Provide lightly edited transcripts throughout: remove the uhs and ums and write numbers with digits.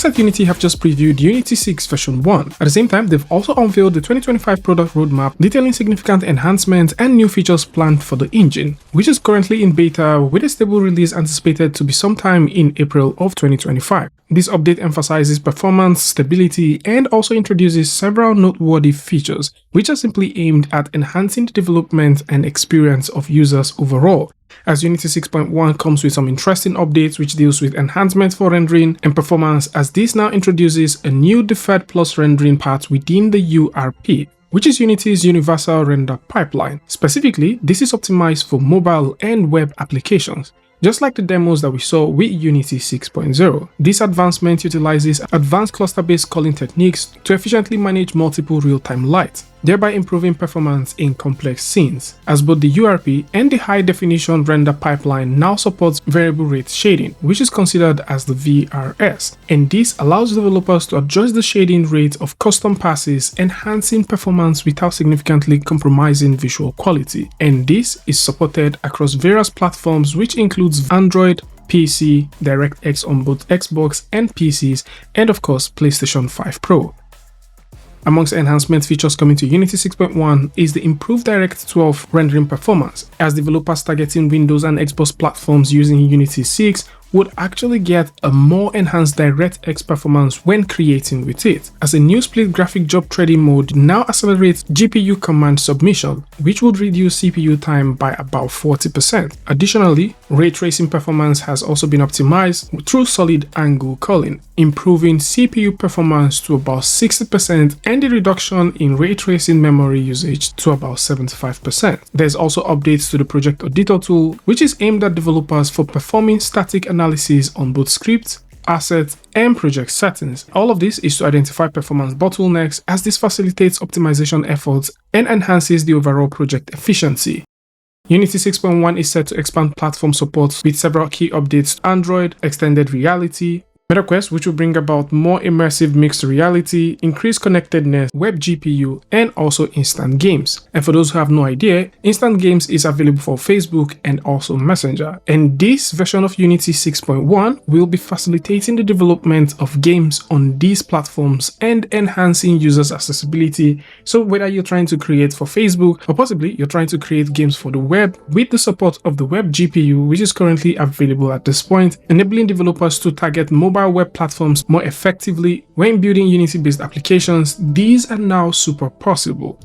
folks at Unity have just previewed Unity 6 version 1. At the same time, they've also unveiled the 2025 product roadmap detailing significant enhancements and new features planned for the engine, which is currently in beta with a stable release anticipated to be sometime in April of 2025. This update emphasizes performance, stability, and also introduces several noteworthy features, which are simply aimed at enhancing the development and experience of users overall. As Unity 6.1 comes with some interesting updates which deals with enhancements for rendering and performance, as this now introduces a new deferred plus rendering part within the URP, which is Unity's universal render pipeline. Specifically, this is optimized for mobile and web applications. Just like the demos that we saw with Unity 6.0, this advancement utilizes advanced cluster-based calling techniques to efficiently manage multiple real-time lights, thereby improving performance in complex scenes, as both the URP and the high-definition render pipeline now supports variable rate shading, which is considered as the VRS, and this allows developers to adjust the shading rate of custom passes, enhancing performance without significantly compromising visual quality. And this is supported across various platforms, which includes Android, PC, DirectX on both Xbox and PCs, and of course PlayStation 5 Pro. Amongst enhancement features coming to Unity 6.1 is the improved Direct 12 rendering performance, as developers targeting Windows and Xbox platforms using Unity 6 would actually get a more enhanced DirectX performance when creating with it, as a new split graphic job threading mode now accelerates GPU command submission, which would reduce CPU time by about 40%. Additionally, ray tracing performance has also been optimized through solid angle culling, improving CPU performance to about 60% and the reduction in ray tracing memory usage to about 75%. There's also updates to the Project Auditor tool, which is aimed at developers for performing static analysis on both scripts, assets, and project settings. All of this is to identify performance bottlenecks, as this facilitates optimization efforts and enhances the overall project efficiency. Unity 6.1 is set to expand platform support with several key updates to Android, extended reality, MetaQuest, which will bring about more immersive mixed reality, increased connectedness, web GPU, and also instant games. And for those who have no idea, instant games is available for Facebook and also Messenger. And this version of Unity 6.1 will be facilitating the development of games on these platforms and enhancing users' accessibility. So whether you're trying to create for Facebook or possibly you're trying to create games for the web with the support of the web GPU, which is currently available at this point, enabling developers to target mobile web platforms more effectively when building Unity-based applications, these are now super possible.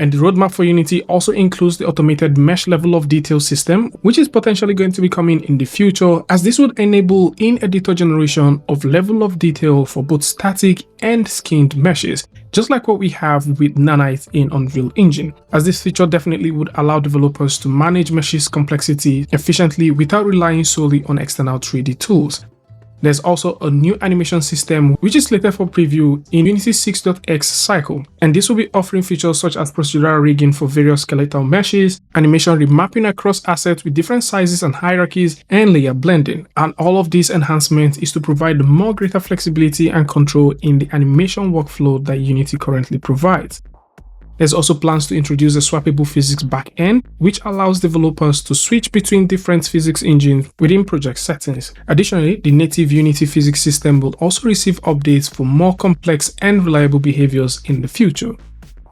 And the roadmap for Unity also includes the automated mesh level of detail system, which is potentially going to be coming in the future, as this would enable in-editor generation of level of detail for both static and skinned meshes, just like what we have with Nanite in Unreal Engine, as this feature definitely would allow developers to manage meshes complexity efficiently without relying solely on external 3D tools. There's also a new animation system which is slated for preview in Unity 6.x cycle, and this will be offering features such as procedural rigging for various skeletal meshes, animation remapping across assets with different sizes and hierarchies, and layer blending. And all of these enhancements is to provide more greater flexibility and control in the animation workflow that Unity currently provides. There's also plans to introduce a swappable physics backend, which allows developers to switch between different physics engines within project settings. Additionally, the native Unity physics system will also receive updates for more complex and reliable behaviors in the future.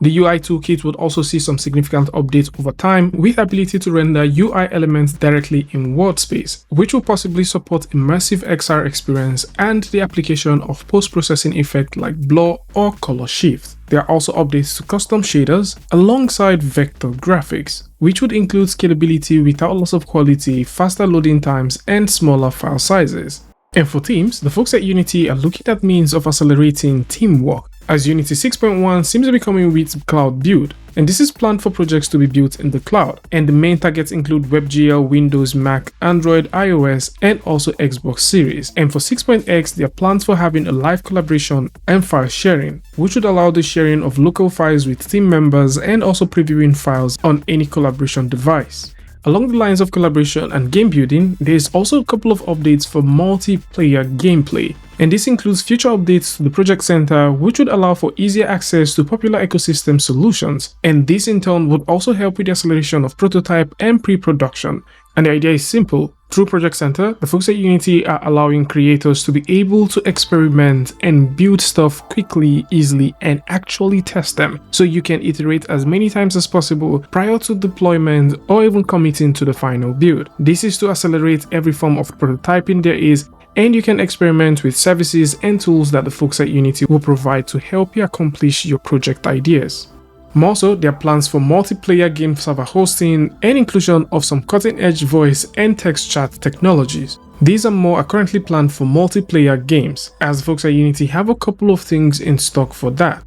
The UI Toolkit would also see some significant updates over time, with ability to render UI elements directly in world space, which will possibly support immersive XR experience and the application of post-processing effects like blur or color shift. There are also updates to custom shaders alongside vector graphics, which would include scalability without loss of quality, faster loading times, and smaller file sizes. And for teams, the folks at Unity are looking at means of accelerating teamwork, as Unity 6.1 seems to be coming with cloud build, and this is planned for projects to be built in the cloud, and the main targets include WebGL, Windows, Mac, Android, iOS, and also Xbox Series. And for 6.x, there are plans for having a live collaboration and file sharing, which would allow the sharing of local files with team members and also previewing files on any collaboration device. Along the lines of collaboration and game building, there is also a couple of updates for multiplayer gameplay, and this includes future updates to the Project Center, which would allow for easier access to popular ecosystem solutions, and this in turn would also help with the acceleration of prototype and pre-production, And the idea is simple. Through Project Center, the folks at Unity are allowing creators to be able to experiment and build stuff quickly, easily, and actually test them. So you can iterate as many times as possible prior to deployment or even committing to the final build. This is to accelerate every form of prototyping there is, and you can experiment with services and tools that the folks at Unity will provide to help you accomplish your project ideas. More so, there are plans for multiplayer game server hosting and inclusion of some cutting-edge voice and text chat technologies. These and more are currently planned for multiplayer games, as the folks at Unity have a couple of things in stock for that.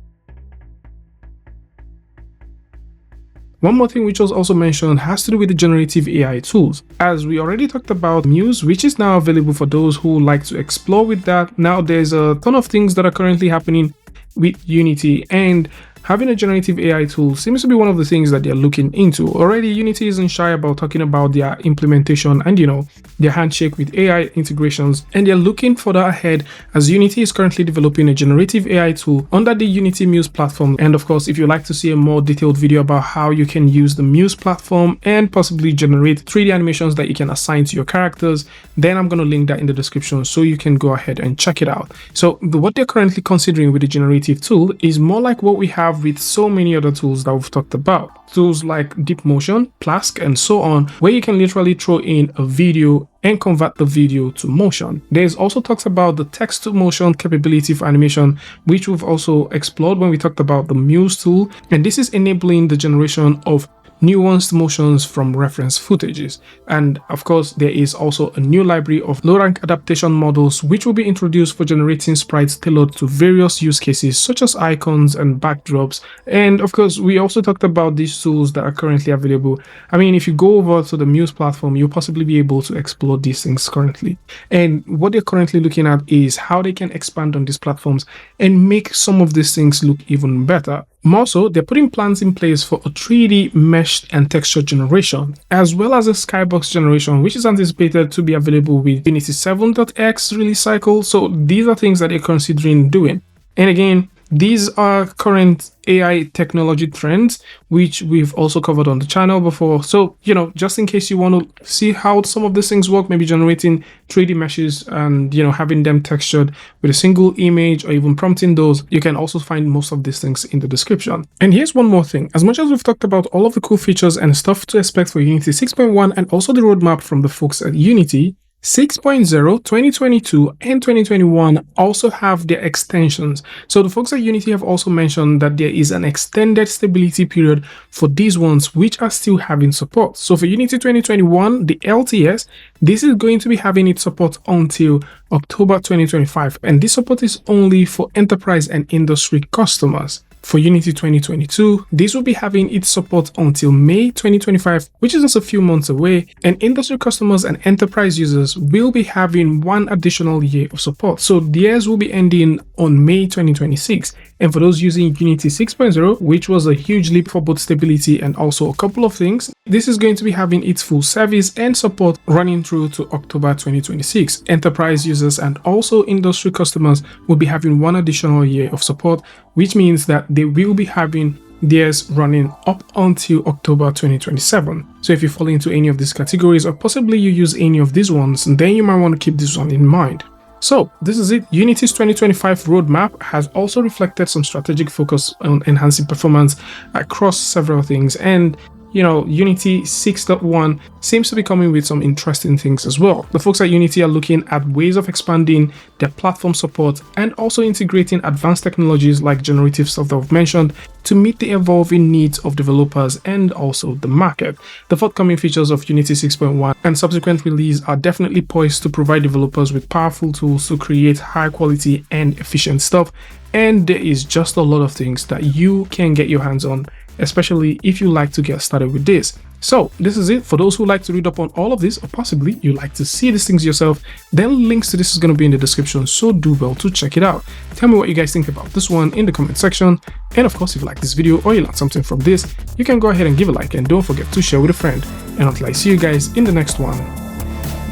One more thing which was also mentioned has to do with the generative AI tools. As we already talked about Muse, which is now available for those who like to explore with that. Now there's a ton of things that are currently happening with Unity, and having a generative AI tool seems to be one of the things that they're looking into. Already, Unity isn't shy about talking about their implementation and, their handshake with AI integrations, and they're looking further ahead as Unity is currently developing a generative AI tool under the Unity Muse platform. And of course, if you'd like to see a more detailed video about how you can use the Muse platform and possibly generate 3D animations that you can assign to your characters, then I'm going to link that in the description so you can go ahead and check it out. So what they're currently considering with the generative tool is more like what we have with so many other tools that we've talked about. Tools like Deep Motion, Plask, and so on, where you can literally throw in a video and convert the video to motion. There's also talks about the text to motion capability for animation, which we've also explored when we talked about the Muse tool, and this is enabling the generation of nuanced motions from reference footages. And of course, there is also a new library of low-rank adaptation models which will be introduced for generating sprites tailored to various use cases such as icons and backdrops. And of course, we also talked about these tools that are currently available. I mean, if you go over to the Muse platform, you'll possibly be able to explore these things currently. And what they're currently looking at is how they can expand on these platforms and make some of these things look even better. More so, they're putting plans in place for a 3D mesh and texture generation, as well as a skybox generation, which is anticipated to be available with Unity 7.x release cycle. So these are things that they're considering doing. And again, these are current AI technology trends, which we've also covered on the channel before. So, just in case you want to see how some of these things work, maybe generating 3D meshes and, having them textured with a single image or even prompting those, you can also find most of these things in the description. And here's one more thing. As much as we've talked about all of the cool features and stuff to expect for Unity 6.1 and also the roadmap from the folks at Unity, 6.0, 2022, and 2021 also have their extensions. So the folks at Unity have also mentioned that there is an extended stability period for these ones which are still having support. So for Unity 2021, the LTS, this is going to be having its support until October 2025, and this support is only for enterprise and industry customers. For Unity 2022, this will be having its support until May 2025, which is just a few months away, and industry customers and enterprise users will be having one additional year of support. So theirs will be ending on May 2026. And for those using Unity 6.0, which was a huge leap for both stability and also a couple of things, this is going to be having its full service and support running through to October 2026. Enterprise users and also industry customers will be having one additional year of support, which means that they will be having theirs running up until October 2027. So if you fall into any of these categories or possibly you use any of these ones, then you might want to keep this one in mind. So this is it. Unity's 2025 roadmap has also reflected some strategic focus on enhancing performance across several things, and Unity 6.1 seems to be coming with some interesting things as well. The folks at Unity are looking at ways of expanding their platform support and also integrating advanced technologies like generative stuff that we've mentioned to meet the evolving needs of developers and also the market. The forthcoming features of Unity 6.1 and subsequent release are definitely poised to provide developers with powerful tools to create high quality and efficient stuff, and there is just a lot of things that you can get your hands on, especially if you like to get started with this. So this is it. For those who like to read up on all of this, or possibly you like to see these things yourself, then links to this is going to be in the description, so do well to check it out. Tell me what you guys think about this one in the comment section, and of course if you like this video or you learned something from this, you can go ahead and give a like, and don't forget to share with a friend. And until I see you guys in the next one,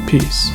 peace.